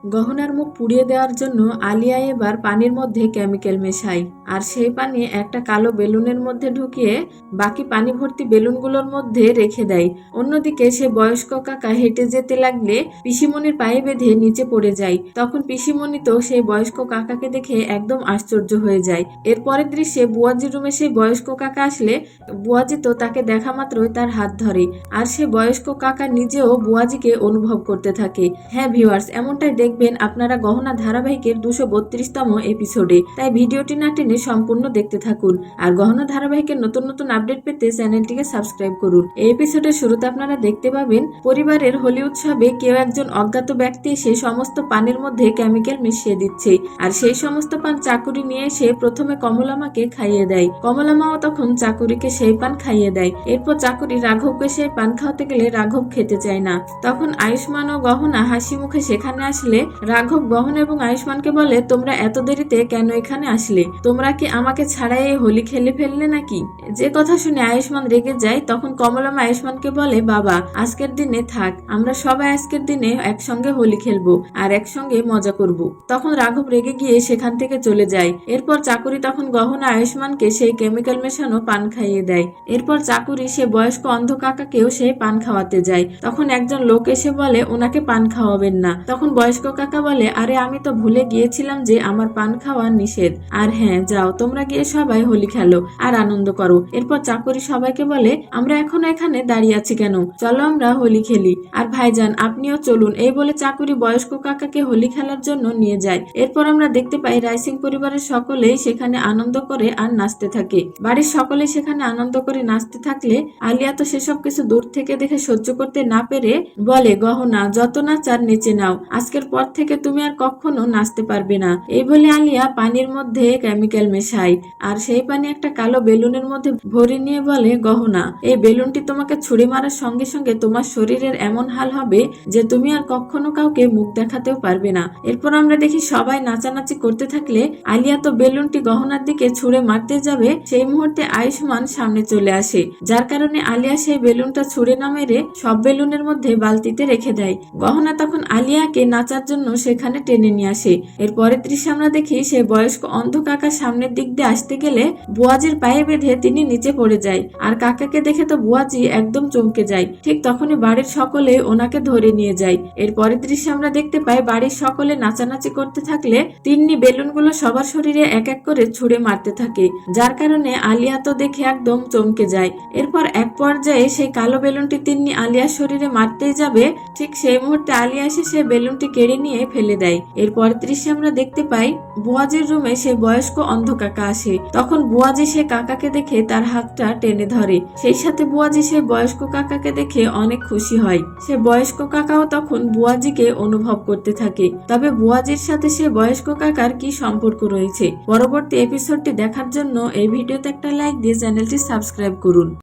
গহনার মুখ পুড়িয়ে দেওয়ার জন্য আলিয়া এবার পানির মধ্যে কেমিক্যাল মেশায়, আর সেই পানি একটা কালো বেলুনের মধ্যে ঢুকিয়ে বাকি পানি ভর্তি বেলুনগুলোর মধ্যে রেখে দেয়। অন্যদিকে সে বয়স্ক কাকা হেঁটে যেতে লাগলে পিসিমণির পায়ে বেঁধে নিচে পড়ে যায়। তখন পিসিমণি তো সেই বয়স্ক কাকাকে দেখে একদম আশ্চর্য হয়ে যায়। এর পরের দৃশ্যে বুয়াজির রুমে সেই বয়স্ক কাকা আসলে বুয়াজি তো তাকে দেখা মাত্রই তার হাত ধরে, আর সে বয়স্ক কাকা নিজেও বুয়াজিকে অনুভব করতে থাকে। হ্যাঁ ভিউয়ার্স, এমনটাই দেখবেন আপনারা গহনা ধারাবাহিকের 232তম এপিসোডে, তাই ভিডিওটি না টেনে সম্পূর্ণ দেখতে থাকুন। আর গহনা ধারাবাহিকের নতুন নতুন আপডেট পেতে চ্যানেলটিকে সাবস্ক্রাইব করুন। এই এপিসোডের শুরুতে আপনারা দেখতে পাবেন পরিবারের হোলি উৎসবে কেউ একজন অজ্ঞাত ব্যক্তি এসে সমস্ত পানির মধ্যে কেমিক্যাল মিশিয়ে দিচ্ছে, আর সেই সমস্ত পান চাকুরি নিয়ে এসে প্রথমে কমলামাকে খাইয়ে দেয়। কমলামাও তখন চাকুরিকে সেই পান খাইয়ে দেয়। এরপর চাকুরি রাঘবকে সেই পান খাওয়াতে গেলে রাঘব খেতে চায় না। তখন আয়ুষ্মান ও গহনা হাসি মুখে সেখানে আসলে রাঘব গহনা এবং আয়ুষ্মানকে বলে, তোমরা এত দেরিতে কেন এখানে আসলে? তোমরা কি আমাকে ছাড়াই এই হোলি খেলে ফেললে নাকি? যে কথা শুনে আয়ুষ্মান রেগে যায়। তখন কমলামা আয়ুষ্মানকে বলে, বাবা আজকের দিনে থাক, আমরা সবাই আজকের দিনে একসঙ্গে হোলি খেলবো আর একসঙ্গে মজা করব। তখন রাঘব রেগে গিয়ে সেখান থেকে চলে যায়। এরপর চাকুরি তখন গহনা আয়ুষ্মানকে সেই কেমিক্যাল মেশানো পান খাইয়ে দেয়। এরপর চাকুরি সে বয়স্ক অন্ধ কাকাকেও সেই পান খাওয়াতে যায়। তখন একজন লোক এসে বলে ওনাকে পান খাওয়াবেন না। তখন বয়স্ক কাকা বলে, আরে আমি তো ভুলে গিয়েছিলাম যে আমার পান খাওয়া নিষেধ। আর হ্যাঁ, যাও তোমরা গিয়ে সবাই হোলি খেলো আর আনন্দ করো। এরপর চাকুরি সবাইকে বলে, আমরা এখনো এখানে দাঁড়িয়ে আছি কেন? চলো আমরা হোলি খেলি। আর ভাইজান আপনিও চলুন। এই বলে চাকুরি বয়স্ক কাকাকে হোলি খেলার জন্য নিয়ে যায়। এরপর আমরা দেখতে পাই রাইসিং পরিবারের সকলেই সেখানে আনন্দ করে আর নাচতে থাকে। বাড়ির সকলে সেখানে আনন্দ করে নাচতে থাকলে আলিয়া তো সেসব কিছু দূর থেকে দেখে সহ্য করতে না পেরে বলে, গহনা যত নাচার নেচে নাও, আজকের পর থেকে তুমি আর কখনো নাচতে পারবে না। এই বলে আলিয়া পানির মধ্যে কেমিক্যাল মেশায়, আর সেই পানি একটা কালো বেলুনের মধ্যে ভরে নিয়ে বলে, গহনা এই বেলুনটি তোমাকে ছুড়ে মারার সঙ্গে সঙ্গে তোমার শরীরের এমন হাল হবে যে তুমি আর কখনো কাউকে মুখ দেখাতেও পারবে না। এরপর আমরা দেখি সবাই নাচানাচি করতে থাকলে আলিয়া তো বেলুনটি গহনার দিকে ছুড়ে মারতে যাবে, সেই মুহূর্তে আয়ুষ্মান সামনে চলে আসে, যার কারণে আলিয়া সেই বেলুনটা ছুড়ে না মেরে সব বেলুনের মধ্যে বালতিতে রেখে দেয়। গহনা তখন আলিয়াকে নাচার জন্য সেখানে টেনে নিয়ে আসে। এর পরের দৃশ্যে আমরা দেখি সেই বয়স্ক অন্ধ কাকা সামনের দিক দিয়ে আসতে গেলে বুয়াজির পায়ে বেঁধে তিনি নিচে পড়ে যায়, আর কাকাকে দেখে তো বুয়াজি একদম চমকে যায়। ঠিক তখনই বাড়ির সকলে ওনাকে ধরে নিয়ে যায়। এর পরের দৃশ্যে আমরা দেখতে পাই বাড়ির সকলে নাচানাচি করতে থাকলে তিন্নি বেলুনগুলো সবার শরীরে এক এক করে ছুঁড়ে মারতে থাকে, যার কারণে আলিয়া তো দেখে একদম চমকে যায়। এরপর এক পর্যায়ে সেই কালো বেলুনটি তিন্নি আলিয়ার শরীরে মারতেই যাবে, ঠিক সেই মুহূর্তে আলিয়া এসে সেই বেলুনটি কেড়ে নিয়ে ফেলে দেয়। এরপর দৃশ্যে আমরা দেখতে পাই বুয়াজির রুমে সেই বয়স্ক অন্ধ কাকা আসে। তখন বুয়াজি সে কাকাকে দেখে তার হাতটা টেনে ধরে। সেই সাথে বুয়াজি সেই বয়স্ক কাকাকে দেখে অনেক খুশি হয়। সে বয়স্ক কাকাও তখন বুয়াজিকে অনুভব করতে থাকে। তবে বুয়াজির সাথে সে বয়স্ক কাকার কি সম্পর্ক রয়েছে, পরবর্তী এপিসোডটি দেখার জন্য এই ভিডিওতে একটা লাইক দিয়ে চ্যানেলটি সাবস্ক্রাইব করুন।